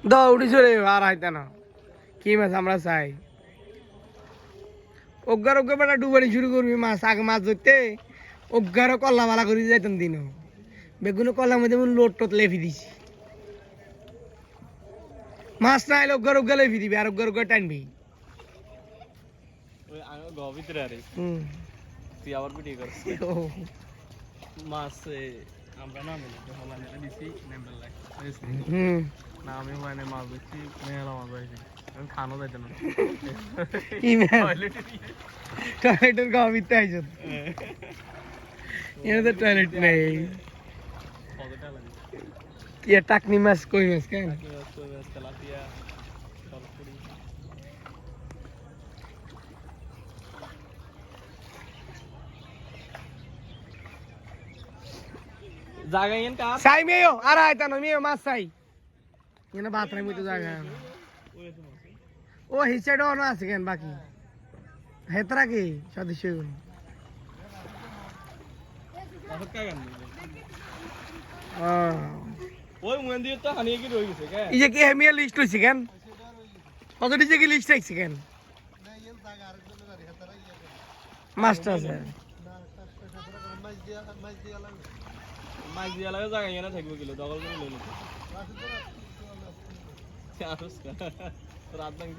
দৌড়ি চলে আর আইতা না কি মাছ আমরা চাই অজ্ঞার অজ্ঞা বেলা ডুবানি শুরু করবি মাছ আগে মাছ ধরতে অজ্ঞারও কল্লা মালা করে যাইতাম দিন বেগুনে কল্লার মধ্যে লোট টোট লেফি দিছি মাছ না এলে অজ্ঞার অজ্ঞা লেফি দিবি আর অজ্ঞার অজ্ঞা টানবি ভিতরে আরে তুই আবার ভিডিও করছ মাছ আমরা না মিলে দিছি নেম্বার লাইক না আমি মানে মাছ দিচ্ছি মেলা মাছ হয়েছে আমি খানো যাইতে না টয়লেটের গাওয়া মিথ্যে আইছ এখানে তো টয়লেট নেই টাকনি মাছ কই মাছ কেন তেলাপিয়া সরপুরি জায়গা এন কার সাই মেও আর আইতা না মেও মাছ চাই এখানে বাথরুম মতো জায়গা ও হিসাইড অন আছে কেন বাকি হেতরা কি সদস্য ওই মন্দির তো হানিয়ে কি রয়ে গেছে কে এই যে কি হেমিয়া লিস্ট হইছে কেন কত দিছে কি লিস্ট আইছে কেন মাস্টার স্যার মাছ দিয়া লাগে জায়গা এনে থাকবে কিলো দখল করে লইলো রাত ভাঙছে